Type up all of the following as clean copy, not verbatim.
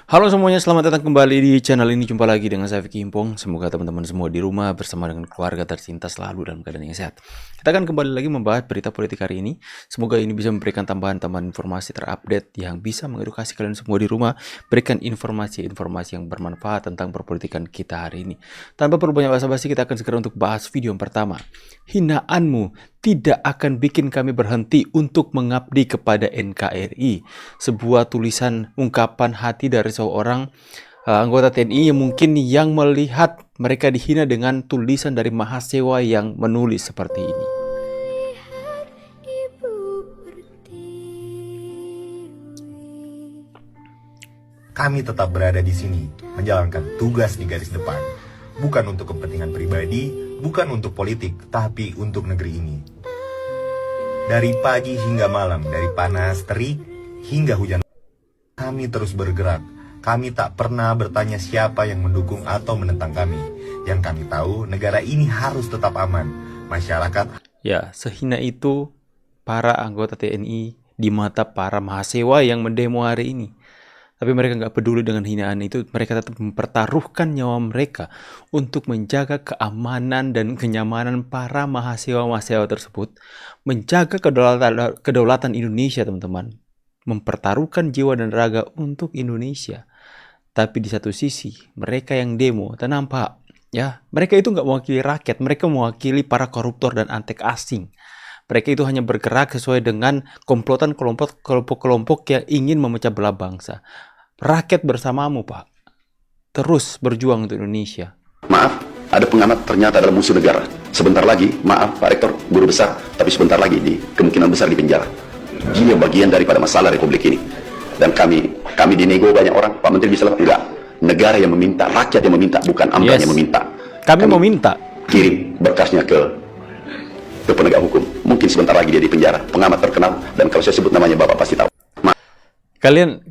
Halo semuanya, selamat datang kembali di channel ini. Jumpa lagi dengan saya Vicky Impong. Semoga teman-teman semua di rumah bersama dengan keluarga tercinta selalu dalam keadaan yang sehat. Kita akan kembali lagi membahas berita politik hari ini. Semoga ini bisa memberikan tambahan-tambahan informasi terupdate yang bisa mengedukasi kalian semua di rumah, berikan informasi-informasi yang bermanfaat tentang perpolitikan kita hari ini. Tanpa perlu banyak basa-basi, kita akan segera untuk bahas video yang pertama. Hinaanmu tidak akan bikin kami berhenti untuk mengabdi kepada NKRI. Sebuah tulisan ungkapan hati dari seorang anggota TNI yang mungkin yang melihat mereka dihina dengan tulisan dari mahasiswa yang menulis seperti ini. Kami tetap berada di sini, menjalankan tugas di garis depan. Bukan untuk kepentingan pribadi, bukan untuk politik, tapi untuk negeri ini. Dari pagi hingga malam, dari panas terik hingga hujan, kami terus bergerak. Kami tak pernah bertanya siapa yang mendukung atau menentang kami. Yang kami tahu, negara ini harus tetap aman. Masyarakat... Ya, sehina itu para anggota TNI di mata para mahasiswa yang mendemo hari ini. Tapi mereka nggak peduli dengan hinaan itu. Mereka tetap mempertaruhkan nyawa mereka untuk menjaga keamanan dan kenyamanan para mahasiswa-mahasiswa tersebut. Menjaga kedaulatan Indonesia, teman-teman. Mempertaruhkan jiwa dan raga untuk Indonesia. Tapi di satu sisi, mereka yang demo, tenang Pak, ya, mereka itu nggak mewakili rakyat. Mereka mewakili para koruptor dan antek asing. Mereka itu hanya bergerak sesuai dengan komplotan kelompok-kelompok yang ingin memecah belah bangsa. Rakyat bersamamu, Pak. Terus berjuang untuk Indonesia. Maaf, ada pengamat ternyata adalah musuh negara. Sebentar lagi, maaf Pak Rektor, guru besar, tapi sebentar lagi kemungkinan besar di penjara. Dia bagian daripada masalah Republik ini. Dan kami dinego banyak orang. Pak Menteri bisa enggak? Negara yang meminta, rakyat yang meminta, bukan AMDA yang meminta. Kami meminta. Kirim berkasnya ke penegak hukum. Mungkin sebentar lagi dia di penjara. Pengamat terkenal, dan kalau saya sebut namanya Bapak pasti tahu. Kalian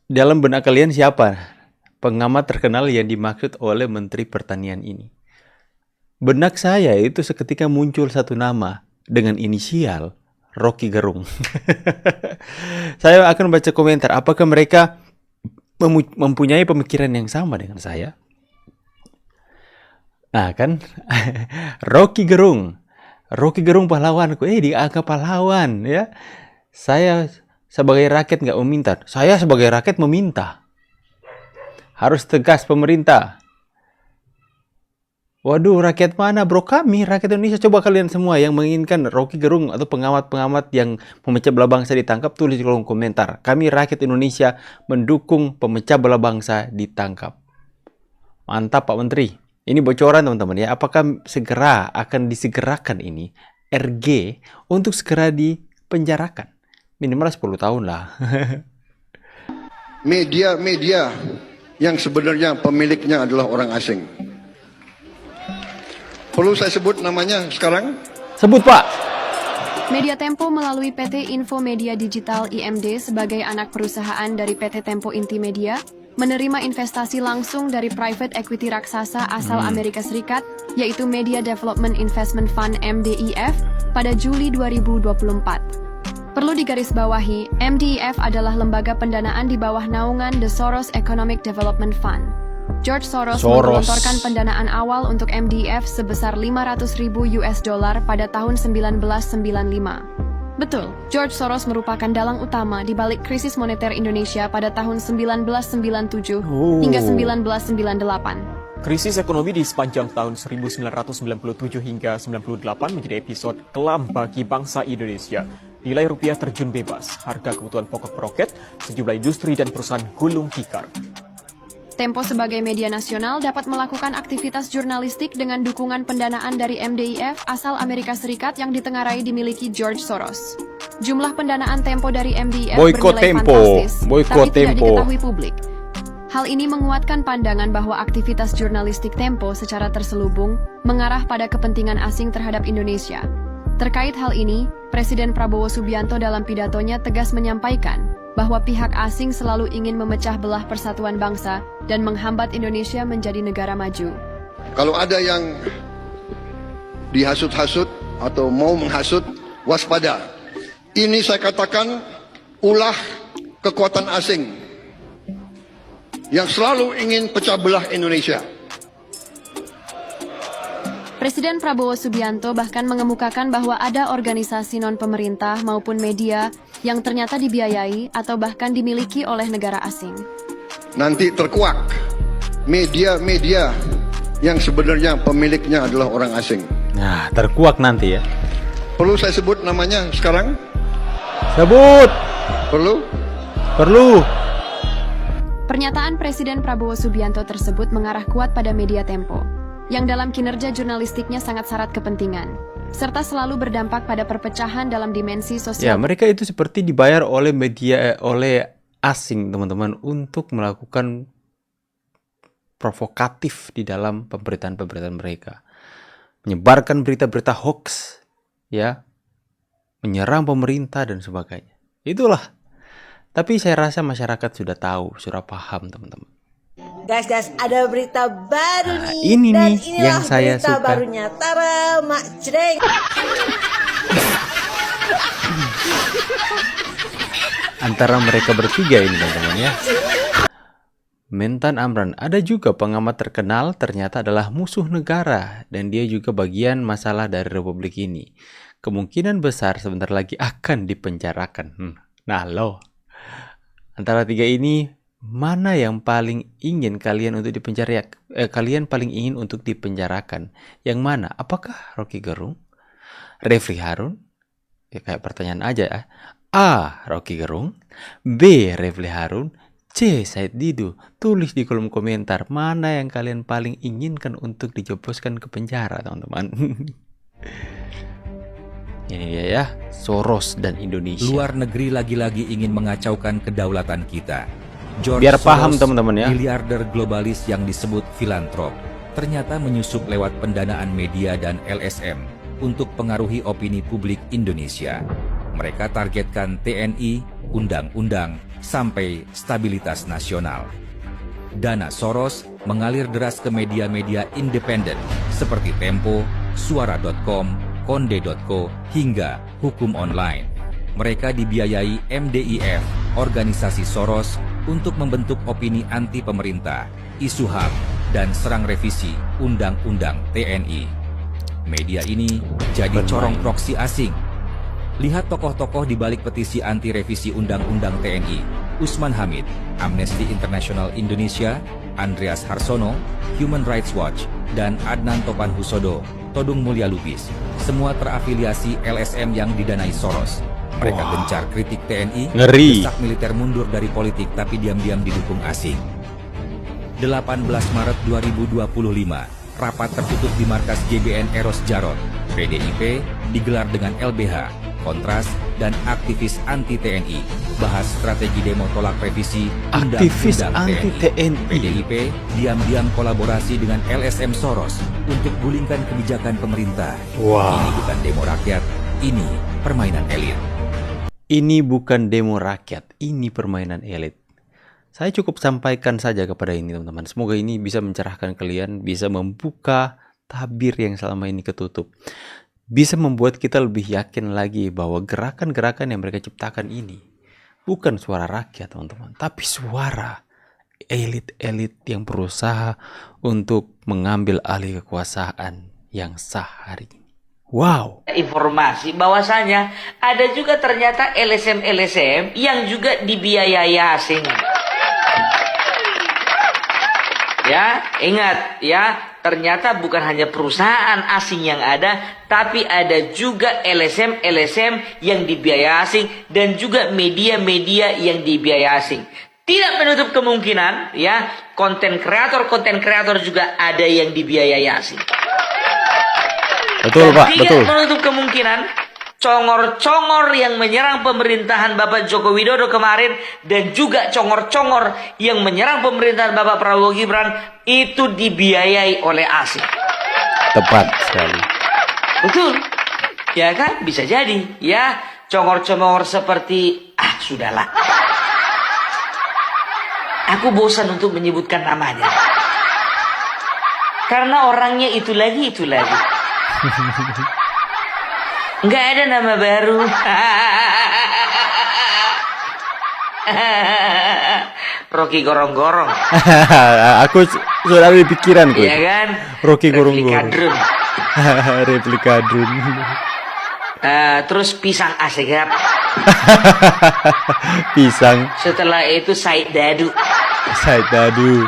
dalam benak kalian siapa pengamat terkenal yang dimaksud oleh Menteri Pertanian ini? Benak saya itu seketika muncul satu nama dengan inisial Rocky Gerung. Saya akan baca komentar. Apakah mereka mempunyai pemikiran yang sama dengan saya? Nah kan, Rocky Gerung pahlawanku. Dianggap pahlawan ya. Saya sebagai rakyat nggak meminta. Saya sebagai rakyat meminta. Harus tegas pemerintah. Waduh, rakyat mana bro? Kami, rakyat Indonesia. Coba kalian semua yang menginginkan Rocky Gerung atau pengamat-pengamat yang memecah belah bangsa ditangkap, tulis di kolom komentar. Kami rakyat Indonesia mendukung pemecah belah bangsa ditangkap. Mantap Pak Menteri. Ini bocoran teman-teman ya. Apakah segera akan disegerakan ini RG untuk segera dipenjarakan? Minimal 10 tahun lah. Media-media yang sebenarnya pemiliknya adalah orang asing. Perlu saya sebut namanya sekarang? Sebut Pak. Media Tempo melalui PT Info Media Digital IMD sebagai anak perusahaan dari PT Tempo Intimedia menerima investasi langsung dari private equity raksasa asal Amerika Serikat yaitu Media Development Investment Fund MDIF pada Juli 2024. Perlu digarisbawahi, MDIF adalah lembaga pendanaan di bawah naungan The Soros Economic Development Fund. George Soros menggelontorkan pendanaan awal untuk MDIF sebesar $500.000 pada tahun 1995. Betul, George Soros merupakan dalang utama di balik krisis moneter Indonesia pada tahun 1997 hingga 1998. Krisis ekonomi di sepanjang tahun 1997 hingga 98 menjadi episode kelam bagi bangsa Indonesia. Nilai rupiah terjun bebas, harga kebutuhan pokok meroket, sejumlah industri dan perusahaan gulung tikar. Tempo sebagai media nasional dapat melakukan aktivitas jurnalistik dengan dukungan pendanaan dari MDIF asal Amerika Serikat yang ditengarai dimiliki George Soros. Jumlah pendanaan Tempo dari MDIF bernilai fantastis, tapi tidak diketahui publik. Hal ini menguatkan pandangan bahwa aktivitas jurnalistik Tempo secara terselubung mengarah pada kepentingan asing terhadap Indonesia. Terkait hal ini, Presiden Prabowo Subianto dalam pidatonya tegas menyampaikan bahwa pihak asing selalu ingin memecah belah persatuan bangsa dan menghambat Indonesia menjadi negara maju. Kalau ada yang dihasut-hasut atau mau menghasut, waspada. Ini saya katakan ulah kekuatan asing yang selalu ingin pecah belah Indonesia. Presiden Prabowo Subianto bahkan mengemukakan bahwa ada organisasi non-pemerintah maupun media yang ternyata dibiayai atau bahkan dimiliki oleh negara asing. Nanti terkuak media-media yang sebenarnya pemiliknya adalah orang asing. Nah, terkuak nanti ya. Perlu saya sebut namanya sekarang? Sebut. Perlu? Perlu. Pernyataan Presiden Prabowo Subianto tersebut mengarah kuat pada media Tempo, yang dalam kinerja jurnalistiknya sangat syarat kepentingan, serta selalu berdampak pada perpecahan dalam dimensi Ya, sosial. mereka itu seperti dibayar oleh media, oleh asing, teman-teman, untuk melakukan provokatif di dalam pemberitaan-pemberitaan mereka. Menyebarkan berita-berita hoax, ya, menyerang pemerintah dan sebagainya. Itulah. Tapi saya rasa masyarakat sudah tahu, sudah paham, teman-teman. Guys, ada berita baru Nah, nih. ini Dan nih inilah yang saya berita suka. barunya. Tara, Mak Jreng. Antara mereka bertiga ini, teman-teman, ya. Mentan Amran, ada juga pengamat terkenal ternyata adalah musuh negara dan dia juga bagian masalah dari republik ini. Kemungkinan besar sebentar lagi akan dipenjarakan. Nah, loh. Antara tiga ini, mana yang paling ingin kalian untuk dipenjara? Kalian paling ingin untuk dipenjarakan? Yang mana? Apakah Rocky Gerung? Refli Harun? Ya, kayak pertanyaan aja ya. A. Rocky Gerung. B. Refli Harun. C. Said Didu. Tulis di kolom komentar mana yang kalian paling inginkan untuk dijebloskan ke penjara, teman-teman. Ini dia ya, Soros dan Indonesia. Luar negeri lagi-lagi ingin mengacaukan kedaulatan kita. George Biar paham, Soros, teman-teman, ya. miliarder globalis yang disebut filantrop, ternyata menyusup lewat pendanaan media dan LSM untuk pengaruhi opini publik Indonesia. Mereka targetkan TNI, undang-undang, sampai stabilitas nasional. Dana Soros mengalir deras ke media-media independen seperti Tempo, Suara.com, Konde.co, hingga Hukum Online. Mereka dibiayai MDIF, organisasi Soros, untuk membentuk opini anti pemerintah, isu HAM, dan serang revisi Undang-Undang TNI. Media ini jadi corong proksi asing. Lihat tokoh-tokoh di balik petisi anti revisi Undang-Undang TNI: Usman Hamid, Amnesty International Indonesia, Andreas Harsono, Human Rights Watch, dan Adnan Topan Husodo, Todung Mulya Lubis. Semua terafiliasi LSM yang didanai Soros. Mereka gencar kritik TNI, Ngeri. desak militer mundur dari politik tapi diam-diam didukung asing. 18 Maret 2025, rapat tertutup di markas GBN Eros Jarot, PDIP, digelar dengan LBH, Kontras, dan aktivis anti-TNI. Bahas strategi demo tolak revisi Aktivis Undang-Undang anti-TNI. PDIP diam-diam kolaborasi dengan LSM Soros untuk gulingkan kebijakan pemerintah. Wah. Ini bukan demo rakyat, ini permainan elit. Ini bukan demo rakyat, ini permainan elit. Saya cukup sampaikan saja kepada ini, teman-teman. Semoga ini bisa mencerahkan kalian, bisa membuka tabir yang selama ini ketutup. Bisa membuat kita lebih yakin lagi bahwa gerakan-gerakan yang mereka ciptakan ini bukan suara rakyat, teman-teman, tapi suara elit-elit yang berusaha untuk mengambil alih kekuasaan yang sah hari ini. Wow. Informasi bahwasanya ada juga ternyata LSM-LSM yang juga dibiayai asing. Ya, ingat ya, ternyata bukan hanya perusahaan asing yang ada, tapi ada juga LSM-LSM yang dibiayai asing dan juga media-media yang dibiayai asing. Tidak menutup kemungkinan ya, konten kreator juga ada yang dibiayai asing. Betul, Dan Pak, tidak betul. menutup kemungkinan congor-congor yang menyerang pemerintahan Bapak Joko Widodo kemarin dan juga congor-congor yang menyerang pemerintahan Bapak Prabowo Gibran itu dibiayai oleh asing. Tepat sekali. Betul. Ya kan? Bisa jadi. Ya, congor-congor seperti sudahlah. Aku bosan untuk menyebutkan namanya. Karena orangnya itu lagi. Nggak ada nama baru. Rocky Gorong-Gorong. Aku sudah ada di pikiran Iya kan? Rocky Replika Gorong-Gorong. drum. Replika drone. Terus pisang asegap. Pisang. Setelah itu Said Dadu. Said Dadu.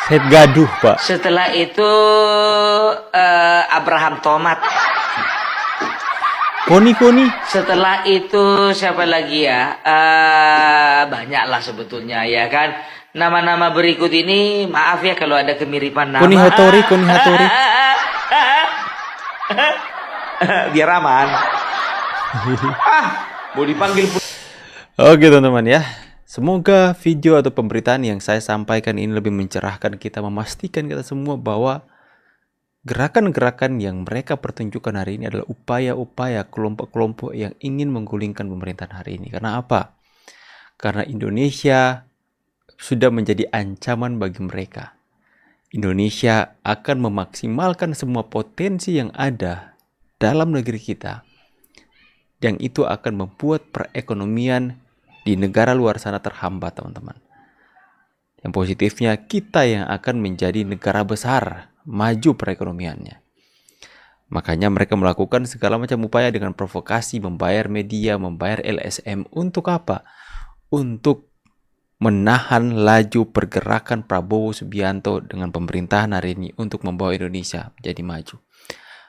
Said Gaduh, Pak. Setelah itu Abraham Tomat. Koni. Setelah itu siapa lagi ya? Banyak lah sebetulnya ya kan. Nama-nama berikut ini maaf ya kalau ada kemiripan nama. Koni Hattori. Biar aman. Mau dipanggil Oke teman-teman ya. Semoga video atau pemberitaan yang saya sampaikan ini lebih mencerahkan kita, memastikan kita semua bahwa gerakan-gerakan yang mereka pertunjukkan hari ini adalah upaya-upaya kelompok-kelompok yang ingin menggulingkan pemerintahan hari ini. Karena apa? Karena Indonesia sudah menjadi ancaman bagi mereka. Indonesia akan memaksimalkan semua potensi yang ada dalam negeri kita. Yang itu akan membuat perekonomian di negara luar sana terhambat, teman-teman. Yang positifnya, kita yang akan menjadi negara besar, maju perekonomiannya. Makanya mereka melakukan segala macam upaya dengan provokasi, membayar media, membayar LSM. Untuk apa? Untuk menahan laju pergerakan Prabowo Subianto dengan pemerintahan hari ini untuk membawa Indonesia menjadi maju.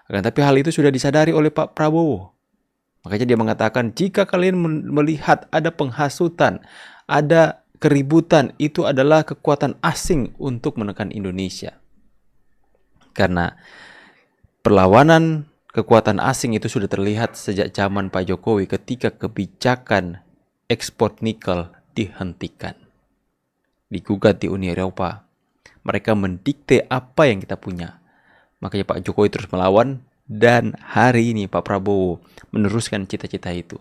Akan tapi hal itu sudah disadari oleh Pak Prabowo. Makanya dia mengatakan, jika kalian melihat ada penghasutan, ada keributan, itu adalah kekuatan asing untuk menekan Indonesia. Karena perlawanan kekuatan asing itu sudah terlihat sejak zaman Pak Jokowi ketika kebijakan ekspor nikel dihentikan. Digugat di Uni Eropa. Mereka mendikte apa yang kita punya. Makanya Pak Jokowi terus melawan. Dan hari ini Pak Prabowo meneruskan cita-cita itu.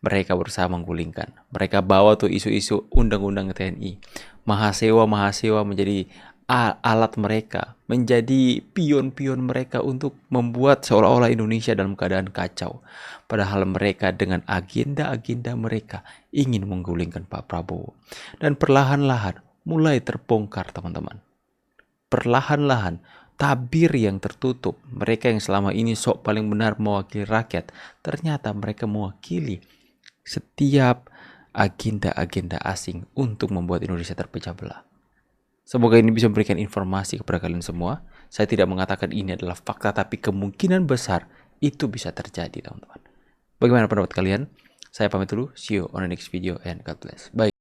Mereka berusaha menggulingkan. Mereka bawa tuh isu-isu undang-undang TNI. Mahasiswa menjadi alat mereka. Menjadi pion-pion mereka untuk membuat seolah-olah Indonesia dalam keadaan kacau. Padahal mereka dengan agenda-agenda mereka ingin menggulingkan Pak Prabowo. Dan perlahan-lahan mulai terbongkar, teman-teman. Perlahan-lahan tabir yang tertutup, mereka yang selama ini sok paling benar mewakili rakyat, ternyata mereka mewakili setiap agenda-agenda asing untuk membuat Indonesia terpecah belah. Semoga ini bisa memberikan informasi kepada kalian semua. Saya tidak mengatakan ini adalah fakta, tapi kemungkinan besar itu bisa terjadi, teman-teman. Bagaimana pendapat kalian? Saya pamit dulu. See you on the next video and God bless. Bye.